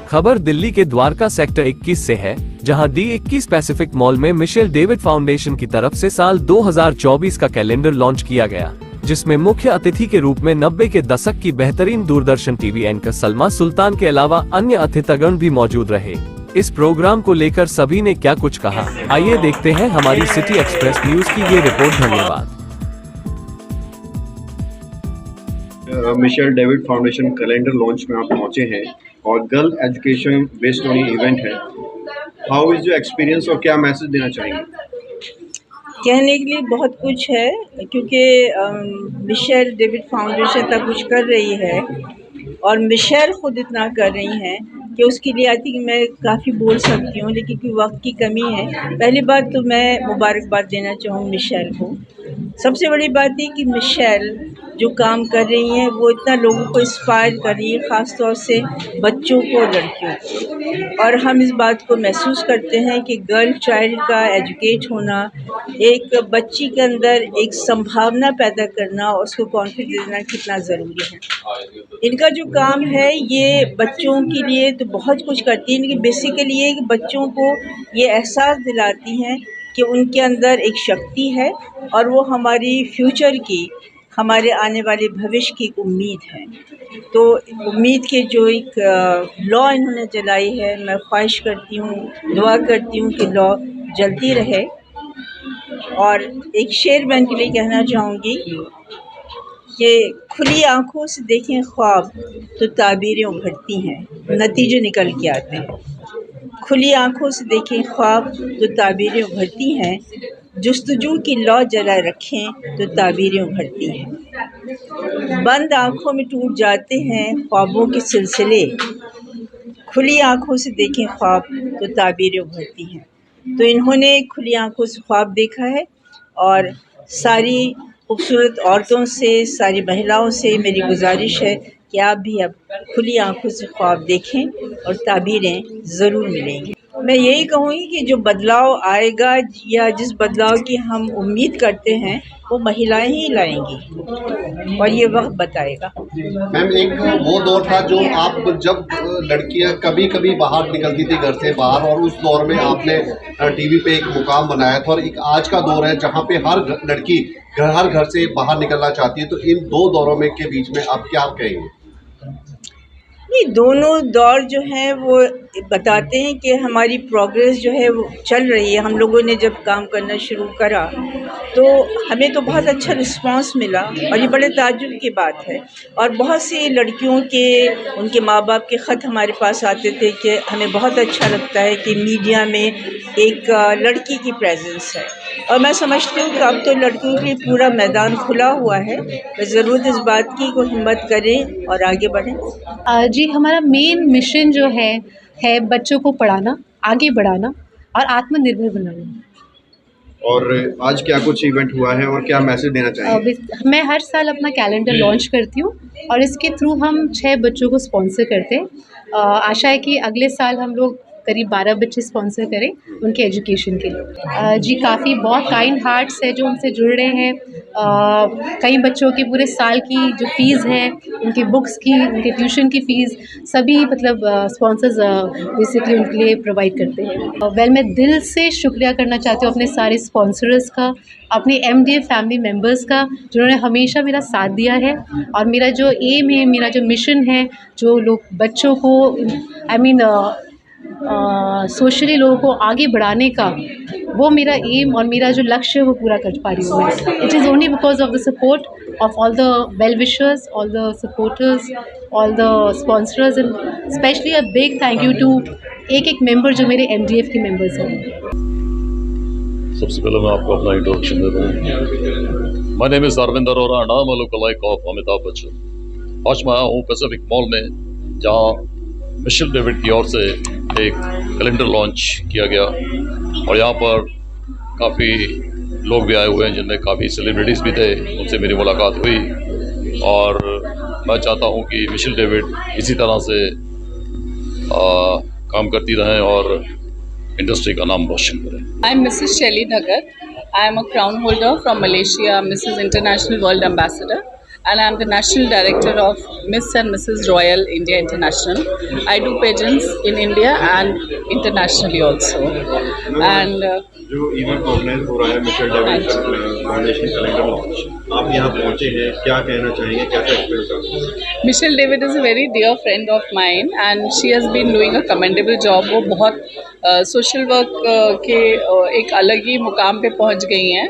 खबर दिल्ली के द्वारका सेक्टर 21 से है, जहां D21 पैसिफिक मॉल में मिशेल डेविड फाउंडेशन की तरफ से साल 2024 का कैलेंडर लॉन्च किया गया, जिसमें मुख्य अतिथि के रूप में 90 के दशक की बेहतरीन दूरदर्शन टीवी एंकर सलमा सुल्तान के अलावा अन्य अतिथिगण भी मौजूद रहे। इस प्रोग्राम को लेकर सभी ने क्या कुछ कहा, आइए देखते हैं हमारी सिटी एक्सप्रेस न्यूज की ये रिपोर्ट। धन्यवाद। Michelle David foundation calendar launch में आप पहुंचे हैं और girl education based on event है। हाउ इज योर एक्सपीरियंस और क्या मैसेज देना चाहेंगे? कहने के लिए बहुत कुछ है, क्योंकि मिशेल डेविड फाउंडेशन इतना कुछ कर रही है और मिशेल खुद इतना कर रही हैं कि उसके लिए आई थिंक मैं काफ़ी बोल सकती हूँ, लेकिन क्योंकि वक्त की कमी है। पहली बात तो मैं मुबारकबाद देना चाहूँ मिशेल को। सबसे बड़ी बात है कि मिशेल जो काम कर रही हैं वो इतना लोगों को इंस्पायर कर रही है, ख़ास तौर से बच्चों को, लड़कियों को। और हम इस बात को महसूस करते हैं कि गर्ल चाइल्ड का एजुकेट होना, एक बच्ची के अंदर एक संभावना पैदा करना और उसको कॉन्फिडेंस देना कितना ज़रूरी है। इनका जो काम है ये बच्चों के लिए तो बहुत कुछ करती है, लेकिन बेसिकली ये कि बच्चों को ये एहसास दिलाती हैं कि उनके अंदर एक शक्ति है और वो हमारी फ्यूचर की, हमारे आने वाले भविष्य की एक उम्मीद है। तो उम्मीद के जो एक लॉ इन्होंने चलाई है, मैं ख्वाहिश करती हूँ, दुआ करती हूँ कि लॉ जल्दी रहे। और एक शेर मैं इनके लिए कहना चाहूँगी कि खुली आँखों से देखें ख्वाब तो ताबीरें उभरती हैं, नतीजे निकल के आते हैं। खुली आँखों से देखें ख्वाब तो ताबीरें उभरती हैं, जुस्तजू की लौ जलाए रखें तो ताबीरें उभरती हैं। बंद आँखों में टूट जाते हैं ख्वाबों के सिलसिले, खुली आँखों से देखें ख्वाब तो ताबीरें उभरती हैं। तो इन्होंने खुली आँखों से ख्वाब देखा है और सारी खूबसूरत औरतों से, सारी महिलाओं से मेरी गुजारिश है कि आप भी अब खुली आँखों से ख्वाब देखें और ताबीरें ज़रूर मिलेंगी। मैं यही कहूँगी कि जो बदलाव आएगा या जिस बदलाव की हम उम्मीद करते हैं वो महिलाएं ही लाएंगी और ये वक्त बताएगा। मैम, एक वो दौर था जो आप जब लड़कियां कभी कभी बाहर निकलती थी घर से बाहर, और उस दौर में आपने टीवी पे एक मुकाम बनाया था, और एक आज का दौर है जहां पे हर लड़की हर घर से बाहर निकलना चाहती है। तो इन दो दौरों में के बीच में आप क्या कहेंगे? नहीं, दोनों दौर जो हैं वो बताते हैं कि हमारी प्रोग्रेस जो है वो चल रही है। हम लोगों ने जब काम करना शुरू करा तो हमें तो बहुत अच्छा रिस्पांस मिला और ये बड़े ताज्जुब की बात है। और बहुत सी लड़कियों के, उनके माँ बाप के ख़त हमारे पास आते थे कि हमें बहुत अच्छा लगता है कि मीडिया में एक लड़की की प्रेजेंस है। और मैं समझती हूँ कि अब तो लड़कियों के लिए पूरा मैदान खुला हुआ है, बस ज़रूरत इस बात की को हिम्मत करें और आगे बढ़ें। जी, हमारा मेन मिशन जो है बच्चों को पढ़ाना, आगे बढ़ाना और आत्मनिर्भर बनाना। और आज क्या कुछ इवेंट हुआ है और क्या मैसेज देना चाहिए? मैं हर साल अपना कैलेंडर लॉन्च करती हूँ और इसके थ्रू हम 6 बच्चों को स्पॉन्सर करते हैं। आशा है कि अगले साल हम लोग करीब 12 बच्चे स्पॉन्सर करें उनके एजुकेशन के लिए। जी, काफ़ी बहुत काइंड हार्ट्स है जो हमसे जुड़ रहे हैं। कई बच्चों के पूरे साल की जो फ़ीस है, उनकी बुक्स की, उनके ट्यूशन की फ़ीस, सभी मतलब स्पॉन्सर्स बेसिकली उनके लिए प्रोवाइड करते हैं। मैं दिल से शुक्रिया करना चाहती हूँ अपने सारे स्पॉन्सर्स का, अपने MDF फैमिली मेम्बर्स का, जिन्होंने हमेशा मेरा साथ दिया है। और मेरा जो एम है, मेरा जो मिशन है, जो लोग बच्चों को सोशली लोगों को आगे बढ़ाने का, वो मेरा एम और मेरा जो लक्ष्य है वो पूरा कर पा रही हूँ मैं। It is only because of the support of all the well wishers, all the supporters, all the sponsors, and specially a big thank you to एक मेंबर जो मेरे MDF के मेंबर्स हैं। सबसे पहले मैं आपको अपना इंट्रोडक्शन देता हूँ। My name is Arvind Arora and I am a look alike of Amitabh Bachchan. आज मैं आया हूँ पैसिफिक मॉल में, जहाँ मिशेल डेविड की ओर से एक कैलेंडर लॉन्च किया गया और यहाँ पर काफ़ी लोग भी आए हुए हैं, जिनमें काफ़ी सेलिब्रिटीज़ भी थे, उनसे मेरी मुलाकात हुई। और मैं चाहता हूँ कि मिशेल डेविड इसी तरह से काम करती रहें और इंडस्ट्री का नाम रोशन करें। आई am Mrs Shaily Nagar. I am a crown holder from Malaysia, Mrs international world ambassador. and I'm the National Director of Miss and Mrs. Royal India International. I do pageants in India and internationally also. And जो event organise हो रहा है Michelle David foundation calendar launch, आप यहाँ पहुँचे हैं, क्या कहना चाहेंगे, कैसा एक्सपीरियंस आपका? Michelle David is a very dear friend of mine and she has been doing a commendable job. वो बहुत सोशल वर्क के एक अलग ही मुकाम पे पहुंच गई हैं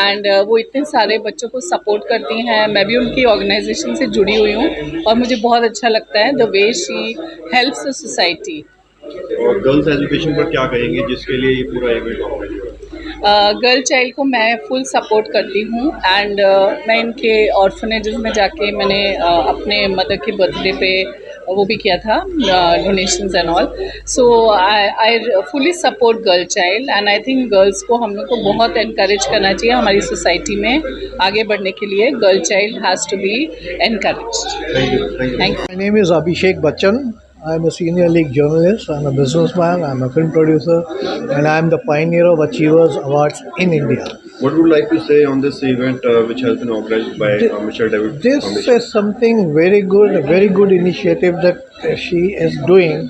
एंड वो इतने सारे बच्चों को सपोर्ट करती हैं. मैं भी उनकी ऑर्गेनाइजेशन से जुड़ी हुई हूँ और मुझे बहुत अच्छा लगता है the way she helps the society. और गर्ल्स एजुकेशन पर क्या कहेंगे जिसके लिए ये पूरा इवेंट ऑर्गेनाइज हो रहा है? गर्ल चाइल्ड को मैं फुल सपोर्ट करती हूँ एंड मैं इनके ऑर्फनेजेस में जाके मैंने अपने मदर के बर्थडे पे वो भी किया था donations and all. So I fully support girl child and I think girls को हम लोग को बहुत एनकरेज करना चाहिए हमारी सोसाइटी में आगे बढ़ने के लिए. Girl child has to be encourage. Thank you. My name is Abhishek Bachchan. I'm a senior league journalist. I'm a businessman. I'm a film producer, and I'm the pioneer of Achievers Awards in India. What would you like to say on this event which has been organized by Michelle David This Foundation? is something very good, a very good initiative that she is doing,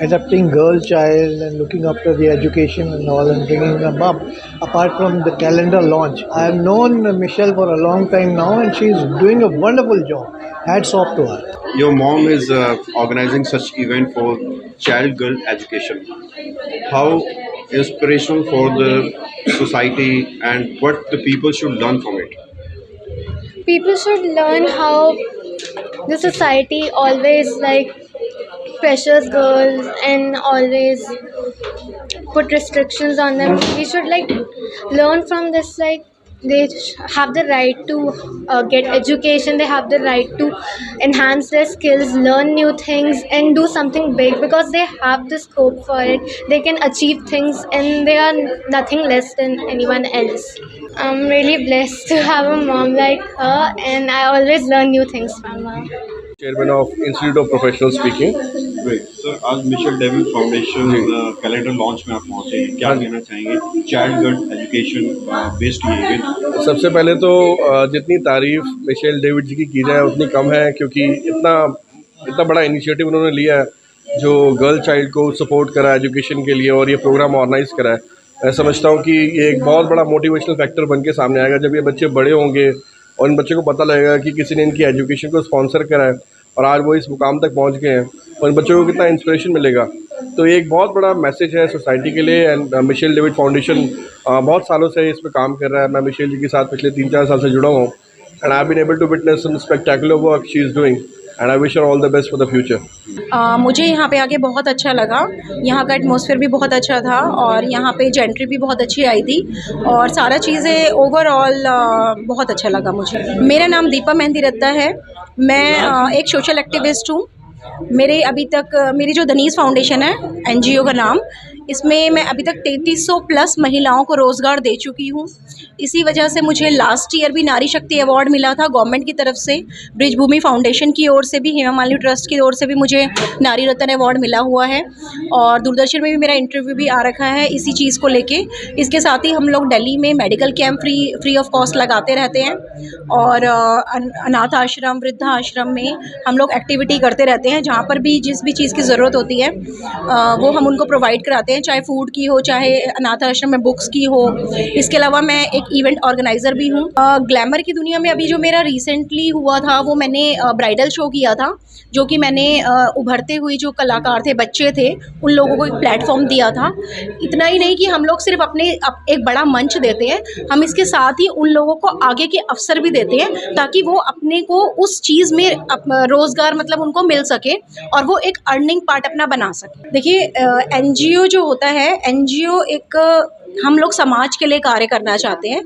adapting girl child and looking after the education and all and bringing them up. Apart from the calendar launch, I have known Michelle for a long time now and she is doing a wonderful job. Hats off to her. Your mom is organizing such event for child girl education. How inspirational for the society and what the people should learn from it? People should learn how the society always like pressures girls and always put restrictions on them. We should like learn from this, like they have the right to get education, they have the right to enhance their skills, learn new things and do something big because they have the scope for it. They can achieve things and they are nothing less than anyone else. I'm really blessed to have a mom like her and I always learn new things from her. Chairman of Institute of Professional Speaking. Great. Sir, आज Michelle David foundation calendar launch में आप पहुंचे हैं, क्या कहना चाहेंगे child girl education based ये event? सबसे पहले तो जितनी तारीफ मिशेल डेविड जी की जाए उतनी कम है, क्योंकि इतना बड़ा इनिशिएटिव उन्होंने लिया है जो गर्ल चाइल्ड को सपोर्ट करा एजुकेशन के लिए और ये प्रोग्राम ऑर्गेनाइज करा है. मैं समझता हूँ कि ये एक बहुत बड़ा मोटिवेशनल फैक्टर बन के सामने आएगा जब ये बच्चे बड़े होंगे और इन बच्चों को पता लगेगा कि किसी ने इनकी एजुकेशन को स्पॉन्सर करा है और आज वो इस मुकाम तक पहुंच गए हैं और इन बच्चों को कितना इंस्पिरेशन मिलेगा. तो ये एक बहुत बड़ा मैसेज है सोसाइटी के लिए. एंड मिशेल डेविड फाउंडेशन बहुत सालों से इस पर काम कर रहा है. मैं मिशेल जी के साथ पिछले 3-4 साल से जुड़ा हूँ and I have been able to witness some spectacular work she is doing and I wish her all the best for the future. मुझे यहाँ पे आके बहुत अच्छा लगा. यहाँ का एटमॉस्फेयर भी बहुत अच्छा था और यहाँ पे जेंट्री भी बहुत अच्छी आई थी और सारा चीज़ें ओवरऑल बहुत अच्छा लगा मुझे. मेरा नाम दीपा मेहंदी रत्ता है. मैं एक सोशल एक्टिविस्ट हूँ. मेरी जो दनीस फाउंडेशन है NGO का नाम, इसमें मैं अभी तक 3300 प्लस महिलाओं को रोज़गार दे चुकी हूँ. इसी वजह से मुझे लास्ट ईयर भी नारी शक्ति अवार्ड मिला था गवर्नमेंट की तरफ से. ब्रिजभूमि फाउंडेशन की ओर से भी, हेमा मालिनी ट्रस्ट की ओर से भी मुझे नारी रत्न अवार्ड मिला हुआ है और दूरदर्शन में भी मेरा इंटरव्यू भी आ रखा है इसी चीज़ को लेके. इसके साथ ही हम लोग दिल्ली में medical camp free of cost लगाते रहते हैं और अनाथ आश्रम, वृद्धाश्रम में हम लोग एक्टिविटी करते रहते हैं. जहाँ पर भी जिस भी चीज़ की ज़रूरत होती है वो हम उनको प्रोवाइड कराते हैं, चाहे फूड की हो, चाहे अनाथ आश्रम में बुक्स की हो. इसके अलावा मैं एक इवेंट ऑर्गेनाइज़र भी हूँ. ग्लैमर की दुनिया में अभी जो मेरा रिसेंटली हुआ था वो मैंने ब्राइडल शो किया था, जो कि मैंने उभरते हुए जो कलाकार थे, बच्चे थे, उन लोगों को एक प्लेटफॉर्म दिया था. इतना ही नहीं कि हम लोग सिर्फ एक बड़ा मंच देते हैं, हम इसके साथ ही उन लोगों को आगे के अवसर भी देते हैं ताकि वो अपने को उस चीज़ में रोज़गार मतलब उनको मिल सके और वो एक अर्निंग पार्ट अपना बना सके. देखिए NGO जो होता है, NGO एक हम लोग समाज के लिए कार्य करना चाहते हैं,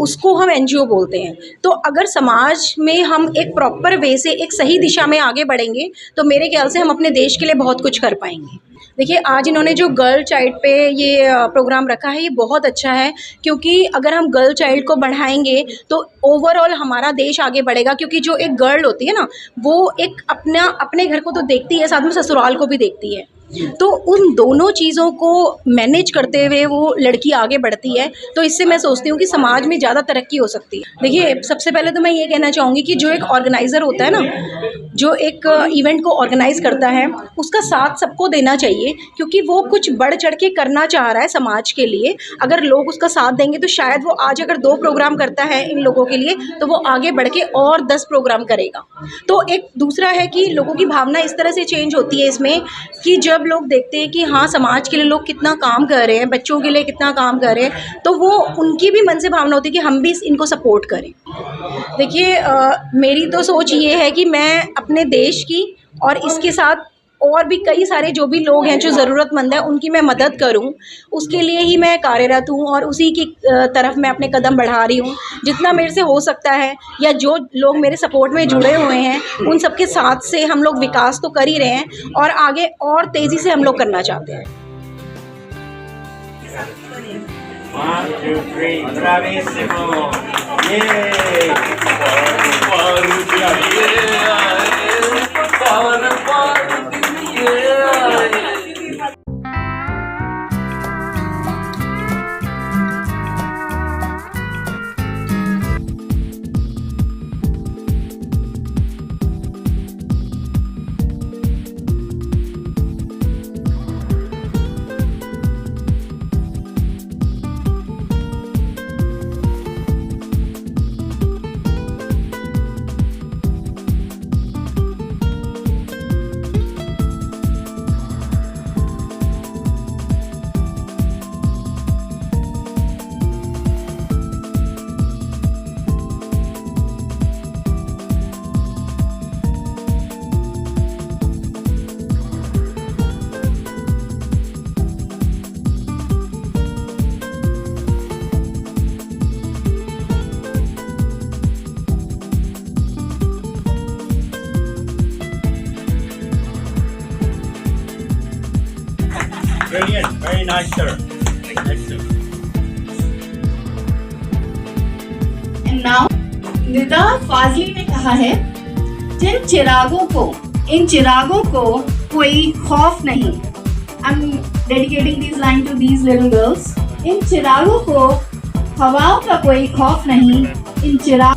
उसको हम NGO बोलते हैं. तो अगर समाज में हम एक प्रॉपर वे से एक सही दिशा में आगे बढ़ेंगे तो मेरे ख्याल से हम अपने देश के लिए बहुत कुछ कर पाएंगे. देखिए आज इन्होंने जो गर्ल चाइल्ड पे ये प्रोग्राम रखा है ये बहुत अच्छा है, क्योंकि अगर हम गर्ल चाइल्ड को बढ़ाएंगे तो ओवरऑल हमारा देश आगे बढ़ेगा. क्योंकि जो एक गर्ल होती है ना, वो एक अपने घर को तो देखती है, साथ में ससुराल को भी देखती है. तो उन दोनों चीज़ों को मैनेज करते हुए वो लड़की आगे बढ़ती है, तो इससे मैं सोचती हूँ कि समाज में ज़्यादा तरक्की हो सकती है। देखिए, सबसे पहले तो मैं ये कहना चाहूँगी कि जो एक ऑर्गेनाइज़र होता है ना, जो एक इवेंट को ऑर्गेनाइज़ करता है, उसका साथ सबको देना चाहिए, क्योंकि वो कुछ बढ़ चढ़ के करना चाह रहा है समाज के लिए। अगर लोग उसका साथ देंगे तो शायद वो आज अगर 2 प्रोग्राम करता है इन लोगों के लिए, तो वो आगे बढ़ के और 10 प्रोग्राम करेगा। तो एक दूसरा है कि लोगों की भावना इस तरह से चेंज होती है इसमें कि जब लोग देखते हैं कि हाँ, समाज के लिए लोग कितना काम कर रहे हैं, बच्चों के लिए कितना काम कर रहे हैं, तो वो उनकी भी मन से भावना होती है कि हम भी इनको सपोर्ट करें। देखिए, मेरी तो सोच ये है कि मैं अपने देश की और इसके साथ और भी कई सारे जो भी लोग हैं जो ज़रूरतमंद हैं, उनकी मैं मदद करूं, उसके लिए ही मैं कार्यरत हूं और उसी की तरफ मैं अपने कदम बढ़ा रही हूं। जितना मेरे से हो सकता है, या जो लोग मेरे सपोर्ट में जुड़े हुए हैं, उन सबके साथ से हम लोग विकास तो कर ही रहे हैं और आगे और तेज़ी से हम लोग करना चाहते हैं। 1, 2, 3, bravissimo! Yay! Brilliant, very nice, sir. Nice, sir. And now, Nida Fazli ने कहा है, इन चिरागों को कोई खौफ नहीं। I'm dedicating this line to these little girls. इन चिरागों को हवाओं का कोई खौफ नहीं, इन चिराग